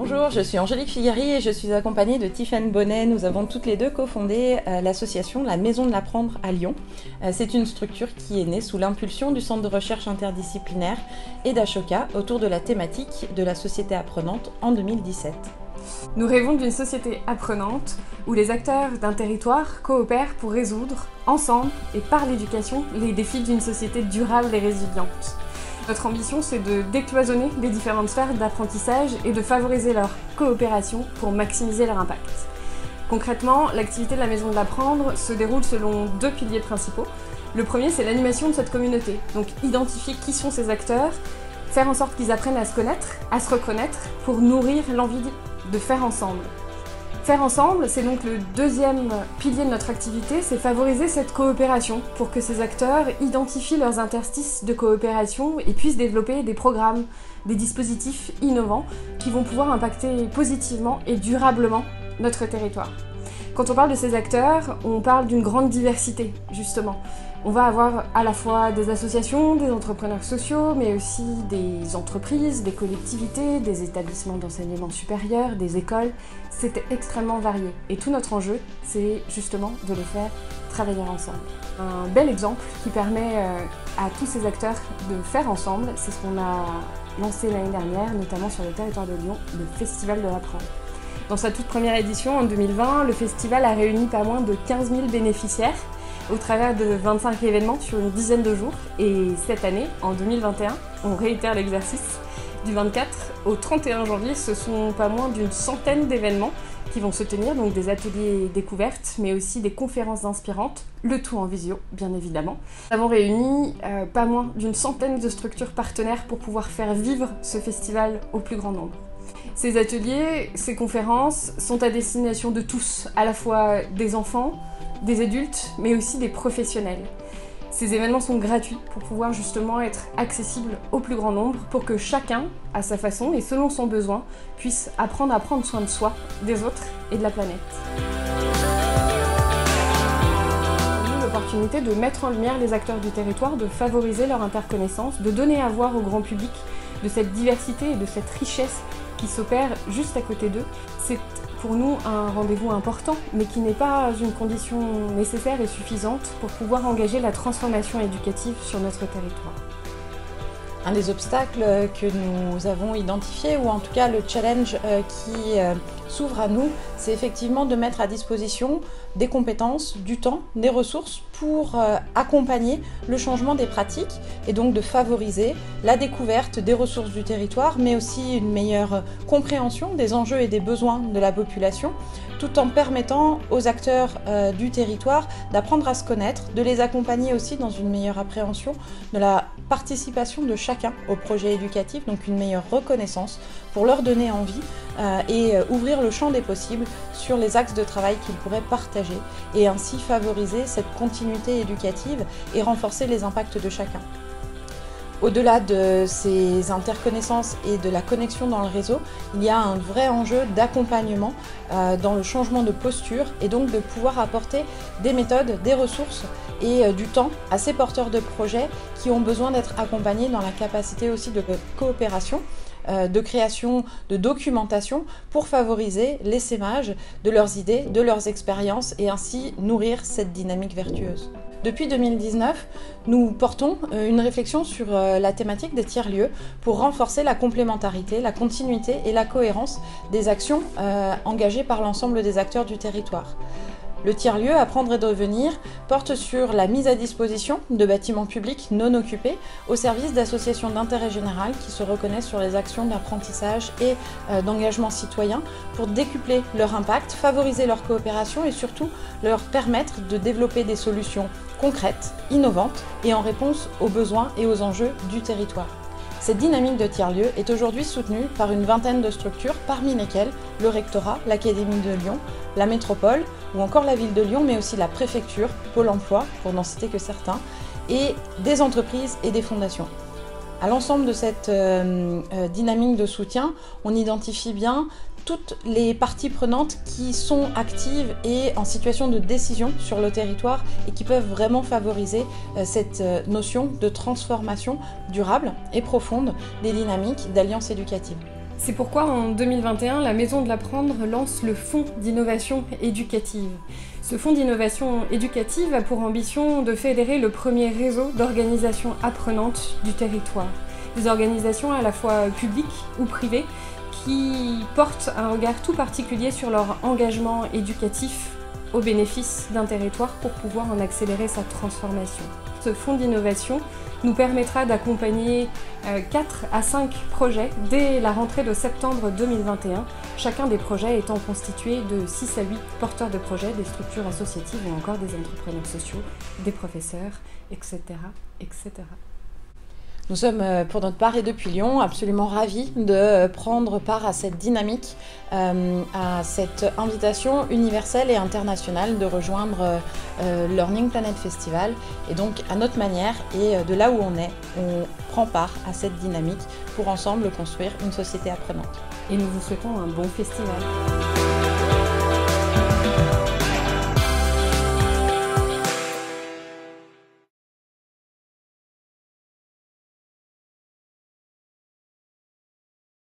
Bonjour, je suis Angélique Figari et je suis accompagnée de Tiffaine Bonnet. Nous avons toutes les deux cofondé l'association La Maison de l'Apprendre à Lyon. C'est une structure qui est née sous l'impulsion du Centre de recherche interdisciplinaire et d'Ashoka autour de la thématique de la société apprenante en 2017. Nous rêvons d'une société apprenante où les acteurs d'un territoire coopèrent pour résoudre, ensemble et par l'éducation, les défis d'une société durable et résiliente. Notre ambition, c'est de décloisonner les différentes sphères d'apprentissage et de favoriser leur coopération pour maximiser leur impact. Concrètement, l'activité de la Maison de l'Apprendre se déroule selon deux piliers principaux. Le premier, c'est l'animation de cette communauté, donc identifier qui sont ces acteurs, faire en sorte qu'ils apprennent à se connaître, à se reconnaître, pour nourrir l'envie de faire ensemble. Faire ensemble, c'est donc le deuxième pilier de notre activité, c'est favoriser cette coopération pour que ces acteurs identifient leurs interstices de coopération et puissent développer des programmes, des dispositifs innovants qui vont pouvoir impacter positivement et durablement notre territoire. Quand on parle de ces acteurs, on parle d'une grande diversité, justement. On va avoir à la fois des associations, des entrepreneurs sociaux, mais aussi des entreprises, des collectivités, des établissements d'enseignement supérieur, des écoles. C'est extrêmement varié. Et tout notre enjeu, c'est justement de les faire travailler ensemble. Un bel exemple qui permet à tous ces acteurs de faire ensemble, c'est ce qu'on a lancé l'année dernière, notamment sur le territoire de Lyon, le Festival de l'Apprendre. Dans sa toute première édition, en 2020, le festival a réuni pas moins de 15 000 bénéficiaires au travers de 25 événements sur une dizaine de jours. Et cette année, en 2021, on réitère l'exercice. Du 24 au 31 janvier, ce sont pas moins d'une centaine d'événements qui vont se tenir, donc des ateliers découvertes, mais aussi des conférences inspirantes, le tout en visio, bien évidemment. Nous avons réuni pas moins d'une centaine de structures partenaires pour pouvoir faire vivre ce festival au plus grand nombre. Ces ateliers, ces conférences sont à destination de tous, à la fois des enfants, des adultes, mais aussi des professionnels. Ces événements sont gratuits pour pouvoir justement être accessibles au plus grand nombre, pour que chacun, à sa façon et selon son besoin, puisse apprendre à prendre soin de soi, des autres et de la planète. On a l'opportunité de mettre en lumière les acteurs du territoire, de favoriser leur interconnaissance, de donner à voir au grand public de cette diversité et de cette richesse qui s'opère juste à côté d'eux. C'est pour nous un rendez-vous important, mais qui n'est pas une condition nécessaire et suffisante pour pouvoir engager la transformation éducative sur notre territoire. Un des obstacles que nous avons identifié, ou en tout cas le challenge qui s'ouvre à nous, c'est effectivement de mettre à disposition des compétences, du temps, des ressources pour accompagner le changement des pratiques et donc de favoriser la découverte des ressources du territoire, mais aussi une meilleure compréhension des enjeux et des besoins de la population, tout en permettant aux acteurs du territoire d'apprendre à se connaître, de les accompagner aussi dans une meilleure appréhension de la participation de chacun au projet éducatif, donc une meilleure reconnaissance pour leur donner envie et ouvrir le champ des possibles sur les axes de travail qu'ils pourraient partager et ainsi favoriser cette continuité éducative et renforcer les impacts de chacun. Au-delà de ces interconnaissances et de la connexion dans le réseau, il y a un vrai enjeu d'accompagnement dans le changement de posture et donc de pouvoir apporter des méthodes, des ressources et du temps à ces porteurs de projets qui ont besoin d'être accompagnés dans la capacité aussi de coopération, de création, de documentation pour favoriser l'essaimage de leurs idées, de leurs expériences et ainsi nourrir cette dynamique vertueuse. Depuis 2019, nous portons une réflexion sur la thématique des tiers-lieux pour renforcer la complémentarité, la continuité et la cohérence des actions engagées par l'ensemble des acteurs du territoire. Le tiers-lieu Apprendre et devenir porte sur la mise à disposition de bâtiments publics non occupés au service d'associations d'intérêt général qui se reconnaissent sur les actions d'apprentissage et d'engagement citoyen pour décupler leur impact, favoriser leur coopération et surtout leur permettre de développer des solutions concrètes, innovantes et en réponse aux besoins et aux enjeux du territoire. Cette dynamique de tiers-lieux est aujourd'hui soutenue par une vingtaine de structures, parmi lesquelles le rectorat, l'Académie de Lyon, la métropole ou encore la ville de Lyon, mais aussi la préfecture, Pôle emploi, pour n'en citer que certains, et des entreprises et des fondations. À l'ensemble de cette dynamique de soutien, on identifie bien toutes les parties prenantes qui sont actives et en situation de décision sur le territoire et qui peuvent vraiment favoriser cette notion de transformation durable et profonde des dynamiques d'alliance éducative. C'est pourquoi en 2021, la Maison de l'Apprendre lance le Fonds d'innovation éducative. Ce fonds d'innovation éducative a pour ambition de fédérer le premier réseau d'organisations apprenantes du territoire. Des organisations à la fois publiques ou privées qui portent un regard tout particulier sur leur engagement éducatif au bénéfice d'un territoire pour pouvoir en accélérer sa transformation. Ce fonds d'innovation nous permettra d'accompagner 4 à 5 projets dès la rentrée de septembre 2021, chacun des projets étant constitué de 6 à 8 porteurs de projets, des structures associatives ou encore des entrepreneurs sociaux, des professeurs, etc. etc. Nous sommes pour notre part et depuis Lyon absolument ravis de prendre part à cette dynamique, à cette invitation universelle et internationale de rejoindre Learning Planet Festival. Et donc à notre manière et de là où on est, on prend part à cette dynamique pour ensemble construire une société apprenante. Et nous vous souhaitons un bon festival.